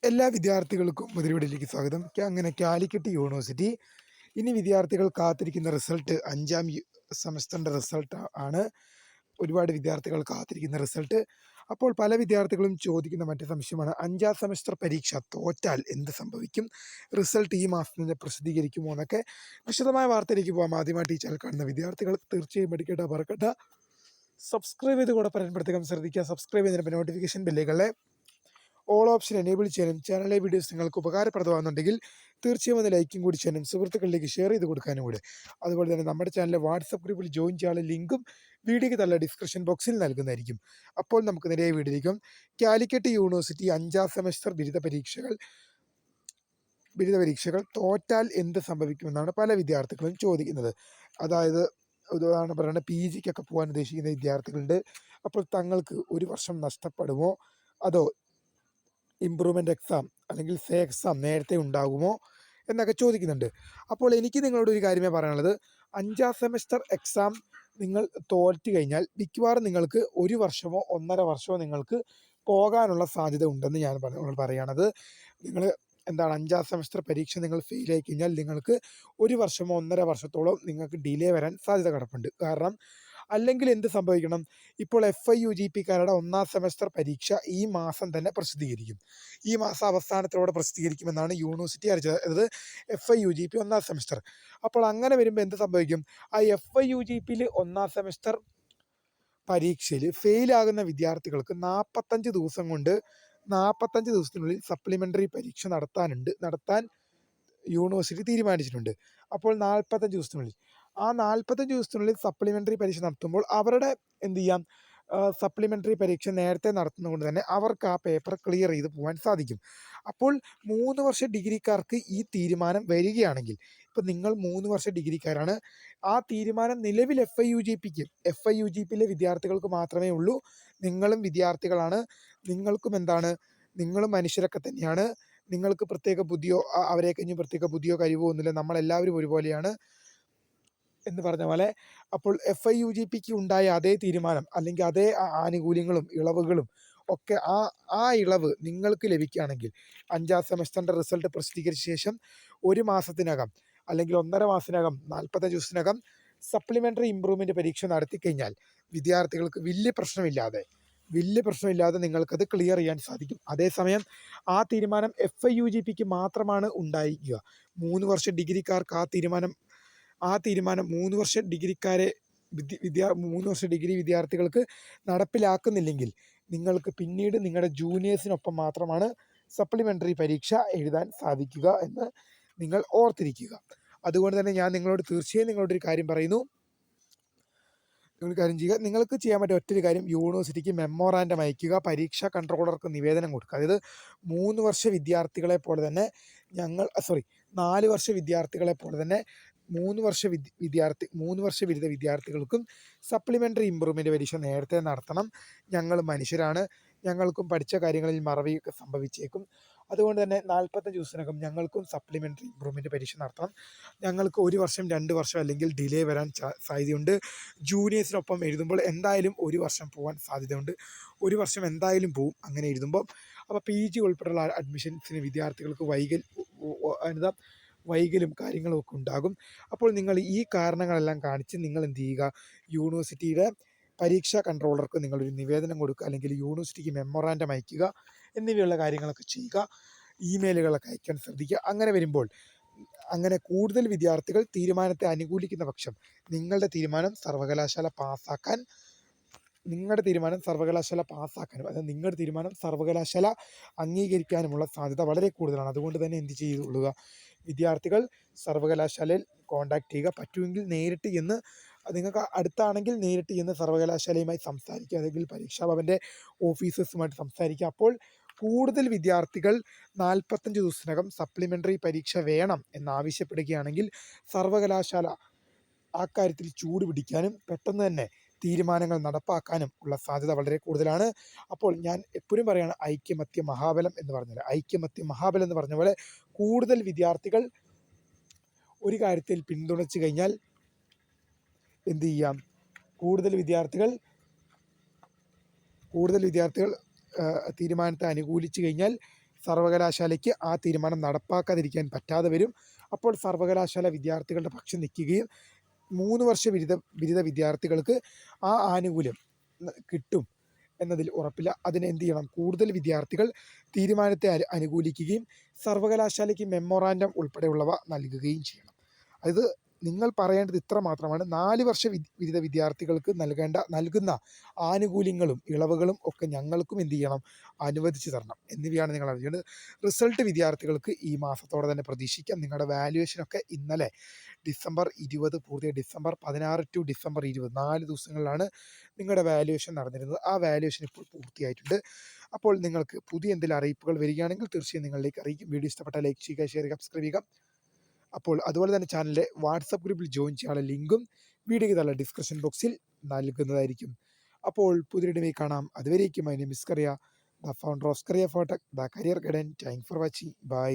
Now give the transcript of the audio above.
എല്ലാ വിദ്യാർത്ഥികൾക്കും മുതിർവിടിലേക്ക് സ്വാഗതം. അങ്ങനെ കാലിക്കറ്റ് യൂണിവേഴ്സിറ്റി ഇനി വിദ്യാർത്ഥികൾ കാത്തിരിക്കുന്ന റിസൾട്ട് 5ാം സെമസ്റ്ററിൻ്റെ റിസൾട്ട് ആണ്. ഒരുപാട് വിദ്യാർത്ഥികൾ കാത്തിരിക്കുന്ന റിസൾട്ട്. അപ്പോൾ പല വിദ്യാർത്ഥികളും ചോദിക്കുന്ന മറ്റു സംശയമാണ്, 5ാം സെമസ്റ്റർ പരീക്ഷ തോറ്റാൽ എന്ത് സംഭവിക്കും, റിസൾട്ട് ഈ മാസം തന്നെ പ്രസിദ്ധീകരിക്കുമോ എന്നൊക്കെ. വിശദമായ വാർത്തയിലേക്ക് പോകാം. ആദ്യമായിട്ട് ഈ ചാനൽ കാണുന്ന വിദ്യാർത്ഥികൾ തീർച്ചയായും പഠിക്കട്ടെ, പറക്കട്ടെ, സബ്സ്ക്രൈബ് ചെയ്ത് കൂടെ പറയാൻ പ്രത്യേകം ശ്രദ്ധിക്കുക. സബ്സ്ക്രൈബ് ചെയ്തതിന് നോട്ടിഫിക്കേഷൻ ബെല്ലുകളെ ഓൾ ഓപ്ഷൻ എനേബിൾ ചെയ്യാനും ചാനലിലെ വീഡിയോസ് നിങ്ങൾക്ക് ഉപകാരപ്രദമാകുന്നുണ്ടെങ്കിൽ തീർച്ചയായും അത് ലൈക്കും കൂടി ചെയ്യാനും സുഹൃത്തുക്കളിലേക്ക് ഷെയർ ചെയ്ത് കൊടുക്കാനും കൂടെ. അതുപോലെ തന്നെ നമ്മുടെ ചാനലിലെ വാട്സപ്പ് ഗ്രൂപ്പിൽ ജോയിൻ ചെയ്യാനുള്ള ലിങ്കും വീഡിയോയ്ക്ക് തള്ള ഡിസ്ക്രിപ്ഷൻ ബോക്സിൽ നൽകുന്നതായിരിക്കും. അപ്പോൾ നമുക്ക് നേരെ വീഡിയോയിലേക്കും. കാലിക്കറ്റ് യൂണിവേഴ്സിറ്റി 5ാം സെമസ്റ്റർ ബിരുദ പരീക്ഷകൾ തോറ്റാൽ എന്ത് സംഭവിക്കുമെന്നാണ് പല വിദ്യാർത്ഥികളും ചോദിക്കുന്നത്. അതായത് ഉദാഹരണം പറയുന്നത്, PGക്കൊക്കെ പോകാൻ ഉദ്ദേശിക്കുന്ന വിദ്യാർത്ഥികളുണ്ട്. അപ്പോൾ തങ്ങൾക്ക് ഒരു വർഷം നഷ്ടപ്പെടുമോ, അതോ ഇമ്പ്രൂവ്മെൻ്റ് എക്സാം അല്ലെങ്കിൽ സേ എക്സാം നേരത്തെ ഉണ്ടാകുമോ എന്നൊക്കെ ചോദിക്കുന്നുണ്ട്. അപ്പോൾ എനിക്ക് നിങ്ങളോട് ഒരു കാര്യമേ പറയാനുള്ളത്, 5ാം സെമസ്റ്റർ എക്സാം നിങ്ങൾ തോറ്റ് കഴിഞ്ഞാൽ മിക്കവാറും നിങ്ങൾക്ക് ഒരു വർഷമോ 1.5 വർഷമോ നിങ്ങൾക്ക് പോകാനുള്ള സാധ്യത ഉണ്ടെന്ന് ഞാൻ പറയുകയാണത്. നിങ്ങൾ 5ാം സെമസ്റ്റർ പരീക്ഷ നിങ്ങൾ ഫെയിലായി കഴിഞ്ഞാൽ നിങ്ങൾക്ക് ഒരു വർഷമോ 1.5 വർഷത്തോളം നിങ്ങൾക്ക് ഡിലേ വരാൻ സാധ്യത കിടപ്പുണ്ട്. കാരണം അല്ലെങ്കിൽ എന്ത് സംഭവിക്കണം, ഇപ്പോൾ FIUGPക്കാരുടെ 1ാം സെമസ്റ്റർ പരീക്ഷ ഈ മാസം തന്നെ പ്രസിദ്ധീകരിക്കും. ഈ മാസം അവസാനത്തോടെ പ്രസിദ്ധീകരിക്കുമെന്നാണ് യൂണിവേഴ്സിറ്റി അറിയിച്ചത്. അതായത് FIUGP 1ാം സെമസ്റ്റർ. അപ്പോൾ അങ്ങനെ വരുമ്പോൾ എന്ത് സംഭവിക്കും, ആ FIUGPയിൽ 1ാം സെമസ്റ്റർ പരീക്ഷയിൽ ഫെയിലാകുന്ന വിദ്യാർത്ഥികൾക്ക് 45 ദിവസം കൊണ്ട് 45 ദിവസത്തിനുള്ളിൽ സപ്ലിമെൻ്ററി പരീക്ഷ നടത്താൻ യൂണിവേഴ്സിറ്റി തീരുമാനിച്ചിട്ടുണ്ട്. അപ്പോൾ 45 ദിവസത്തിനുള്ളിൽ, ആ 45 ദിവസത്തിനുള്ളിൽ സപ്ലിമെൻ്ററി പരീക്ഷ നടത്തുമ്പോൾ അവരുടെ എന്ത് ചെയ്യാം, സപ്ലിമെൻ്ററി പരീക്ഷ നേരത്തെ നടത്തുന്നതുകൊണ്ട് തന്നെ അവർക്ക് ആ പേപ്പർ ക്ലിയർ ചെയ്ത് പോകാൻ സാധിക്കും. അപ്പോൾ 3 വർഷ ഡിഗ്രിക്കാർക്ക് ഈ തീരുമാനം വരികയാണെങ്കിൽ, ഇപ്പം നിങ്ങൾ 3 വർഷ ഡിഗ്രിക്കാരാണ്, ആ തീരുമാനം നിലവിൽ FIUGPയിലെ വിദ്യാർത്ഥികൾക്ക് മാത്രമേ ഉള്ളൂ. നിങ്ങളും വിദ്യാർത്ഥികളാണ്, നിങ്ങളും മനുഷ്യരൊക്കെ തന്നെയാണ്. നിങ്ങൾക്ക് പ്രത്യേക ബുദ്ധിയോ അവരെ കഴിഞ്ഞ് പ്രത്യേക ബുദ്ധിയോ കഴിവോ ഒന്നുമില്ല, നമ്മളെല്ലാവരും ഒരുപോലെയാണ് എന്ന് പറഞ്ഞ പോലെ. അപ്പോൾ FIUGPക്ക് ഉണ്ടായ അതേ തീരുമാനം അല്ലെങ്കിൽ അതേ ആനുകൂല്യങ്ങളും ഇളവുകളും ഒക്കെ ആ ഇളവ് നിങ്ങൾക്ക് ലഭിക്കുകയാണെങ്കിൽ 5ാം സെമസ്റ്ററിൻ്റെ റിസൾട്ട് പ്രസിദ്ധീകരിച്ച ശേഷം ഒരു മാസത്തിനകം അല്ലെങ്കിൽ 1.5 മാസത്തിനകം 45 ദിവസത്തിനകം സപ്ലിമെൻ്ററി ഇമ്പ്രൂവ്മെൻ്റ് പരീക്ഷ നടത്തിക്കഴിഞ്ഞാൽ വിദ്യാർത്ഥികൾക്ക് വലിയ പ്രശ്നമില്ലാതെ നിങ്ങൾക്കത് ക്ലിയർ ചെയ്യാൻ സാധിക്കും. അതേസമയം ആ തീരുമാനം FIUGPക്ക് മാത്രമാണ് ഉണ്ടായിരിക്കുക. 3 വർഷ ഡിഗ്രിക്കാർക്ക് ആ തീരുമാനം 3 വർഷ ഡിഗ്രിക്കാരെ 3 വർഷ ഡിഗ്രി വിദ്യാർത്ഥികൾക്ക് നടപ്പിലാക്കുന്നില്ലെങ്കിൽ നിങ്ങൾക്ക് പിന്നീട് നിങ്ങളുടെ ജൂനിയേഴ്സിനൊപ്പം മാത്രമാണ് സപ്ലിമെൻ്ററി പരീക്ഷ എഴുതാൻ സാധിക്കുക എന്ന് നിങ്ങൾ ഓർത്തിരിക്കുക. അതുകൊണ്ട് തന്നെ ഞാൻ തീർച്ചയായും നിങ്ങളോടൊരു കാര്യം പറയുന്നു, നിങ്ങൾ കാര്യം ചെയ്യുക. നിങ്ങൾക്ക് ചെയ്യാൻ പറ്റിയ ഒറ്റൊരു കാര്യം, യൂണിവേഴ്സിറ്റിക്ക് മെമ്മോറാൻഡം അയക്കുക, പരീക്ഷാ കൺട്രോളർക്ക് നിവേദനം കൊടുക്കുക. അതായത് 3 വർഷ വിദ്യാർത്ഥികളെ പോലെ തന്നെ 4 വർഷ വിദ്യാർത്ഥികളെ പോലെ തന്നെ 3 വർഷ ബിരുദ വിദ്യാർത്ഥികൾക്കും സപ്ലിമെൻ്ററി ഇമ്പ്രൂവ്മെൻ്റ് പരീക്ഷ നേരത്തെ നടത്തണം. ഞങ്ങൾ മനുഷ്യരാണ്, ഞങ്ങൾക്കും പഠിച്ച കാര്യങ്ങളിൽ മറവിയൊക്കെ സംഭവിച്ചേക്കും. അതുകൊണ്ട് തന്നെ 45 ദിവസത്തിനകം ഞങ്ങൾക്കും സപ്ലിമെൻ്ററി ഇമ്പ്രൂവ്മെൻ്റ് പരീക്ഷ നടത്തണം. ഞങ്ങൾക്ക് 1 വർഷം 2 വർഷം അല്ലെങ്കിൽ ഡിലേ വരാൻ സാധ്യതയുണ്ട്. ജൂനിയേഴ്സിനൊപ്പം എഴുതുമ്പോൾ എന്തായാലും 1 വർഷം പോകാൻ സാധ്യതയുണ്ട്. 1 വർഷം എന്തായാലും പോവും അങ്ങനെ എഴുതുമ്പോൾ. അപ്പോൾ PG ഉൾപ്പെടെയുള്ള അഡ്മിഷൻസിന് വിദ്യാർത്ഥികൾക്ക് വൈകലും കാര്യങ്ങളും ഒക്കെ ഉണ്ടാകും. അപ്പോൾ നിങ്ങൾ ഈ കാരണങ്ങളെല്ലാം കാണിച്ച് നിങ്ങൾ എന്ത് ചെയ്യുക, യൂണിവേഴ്സിറ്റിയുടെ പരീക്ഷാ കൺട്രോളർക്ക് നിങ്ങളൊരു നിവേദനം കൊടുക്കുക, അല്ലെങ്കിൽ യൂണിവേഴ്സിറ്റിക്ക് മെമ്മോറാൻഡം അയക്കുക എന്നിവയുള്ള കാര്യങ്ങളൊക്കെ ചെയ്യുക. ഇമെയിലുകളൊക്കെ അയക്കാൻ ശ്രദ്ധിക്കുക. അങ്ങനെ വരുമ്പോൾ കൂടുതൽ വിദ്യാർത്ഥികൾ തീരുമാനത്തെ അനുകൂലിക്കുന്ന പക്ഷം നിങ്ങളുടെ തീരുമാനം സർവകലാശാല പാസ്സാക്കാനും, അതായത് നിങ്ങളുടെ തീരുമാനം സർവകലാശാല അംഗീകരിക്കാനുമുള്ള സാധ്യത വളരെ കൂടുതലാണ്. അതുകൊണ്ട് തന്നെ എന്ത് ചെയ്തുകൊള്ളുക, വിദ്യാർത്ഥികൾ സർവകലാശാലയിൽ കോൺടാക്ട് ചെയ്യുക. പറ്റുമെങ്കിൽ നേരിട്ട് എന്ന്, നിങ്ങൾക്ക് അടുത്താണെങ്കിൽ നേരിട്ട് എന്ന് സർവകലാശാലയുമായി സംസാരിക്കുക, അല്ലെങ്കിൽ പരീക്ഷാഭവൻ്റെ ഓഫീസേഴ്സുമായിട്ട് സംസാരിക്കുക. അപ്പോൾ കൂടുതൽ വിദ്യാർത്ഥികൾ 45 ദിവസത്തിനകം സപ്ലിമെൻ്ററി പരീക്ഷ വേണം എന്നാവശ്യപ്പെടുകയാണെങ്കിൽ സർവകലാശാല ആ കാര്യത്തിൽ ചൂട് പിടിക്കാനും പെട്ടെന്ന് തന്നെ തീരുമാനങ്ങൾ നടപ്പാക്കാനും ഉള്ള സാധ്യത വളരെ കൂടുതലാണ്. അപ്പോൾ ഞാൻ എപ്പോഴും പറയുകയാണ്, ഐക്യമത്യം മഹാബലം എന്ന് പറഞ്ഞ പോലെ കൂടുതൽ വിദ്യാർത്ഥികൾ ഒരു കാര്യത്തിൽ പിന്തുണച്ചു കഴിഞ്ഞാൽ എന്ത് ചെയ്യാം, കൂടുതൽ വിദ്യാർത്ഥികൾ തീരുമാനത്തെ അനുകൂലിച്ചു കഴിഞ്ഞാൽ സർവകലാശാലയ്ക്ക് ആ തീരുമാനം നടപ്പാക്കാതിരിക്കാൻ പറ്റാതെ വരും. അപ്പോൾ സർവകലാശാല വിദ്യാർത്ഥികളുടെ പക്ഷം നിൽക്കുകയും 3 വർഷ ബിരുദ വിദ്യാർത്ഥികൾക്ക് ആ ആനുകൂല്യം കിട്ടും എന്നതിൽ ഉറപ്പില്ല. അതിന് എന്ത് ചെയ്യണം? കൂടുതൽ വിദ്യാർത്ഥികൾ തീരുമാനത്തെ അനുകൂലിക്കുകയും സർവകലാശാലയ്ക്ക് മെമ്മോറാൻഡം ഉൾപ്പെടെയുള്ളവ നൽകുകയും ചെയ്യണം. അത് നിങ്ങൾ പറയേണ്ടത് ഇത്ര മാത്രമാണ്: 4 വർഷ ബിരുദ വിദ്യാർത്ഥികൾക്ക് നൽകുന്ന ആനുകൂല്യങ്ങളും ഇളവുകളും ഒക്കെ ഞങ്ങൾക്കും എന്ത് ചെയ്യണം? അനുവദിച്ചു തരണം എന്നിവയാണ് നിങ്ങൾ അറിയേണ്ടത്. റിസൾട്ട് വിദ്യാർത്ഥികൾക്ക് ഈ മാസത്തോടെ തന്നെ പ്രതീക്ഷിക്കാം. നിങ്ങളുടെ വാല്യുവേഷനൊക്കെ ഇന്നലെ ഡിസംബർ 20 പൂർത്തിയായി. ഡിസംബർ 16 ടു ഡിസംബർ 20 4 ദിവസങ്ങളിലാണ് നിങ്ങളുടെ വാല്യുവേഷൻ നടന്നിരുന്നത്. ആ വാല്യുവേഷൻ ഇപ്പോൾ പൂർത്തിയായിട്ടുണ്ട്. അപ്പോൾ നിങ്ങൾക്ക് പുതിയ എന്തെങ്കിലും അറിയിപ്പുകൾ വരികയാണെങ്കിൽ തീർച്ചയായും നിങ്ങളിലേക്ക് അറിയിക്കും. വീഡിയോ ഇഷ്ടപ്പെട്ടാൽ ലൈക്ക് ചെയ്യുക, ഷെയർ ചെയ്യുക, സബ്സ്ക്രൈബ് ചെയ്യുക. അപ്പോൾ അതുപോലെ തന്നെ ചാനലിലെ വാട്സപ്പ് ഗ്രൂപ്പിൽ ജോയിൻ ചെയ്യാനുള്ള ലിങ്കും വീഡിയോയ്ക്ക് താഴെ ഡിസ്ക്രിപ്ഷൻ ബോക്സിൽ നൽകുന്നതായിരിക്കും. അപ്പോൾ പുതിയൊരു കാണാം. അതുവരേക്കും അതിനെ miss Kariya the founder of കറിയ ഫോട്ടക് the career guidance. Thank for watching. By.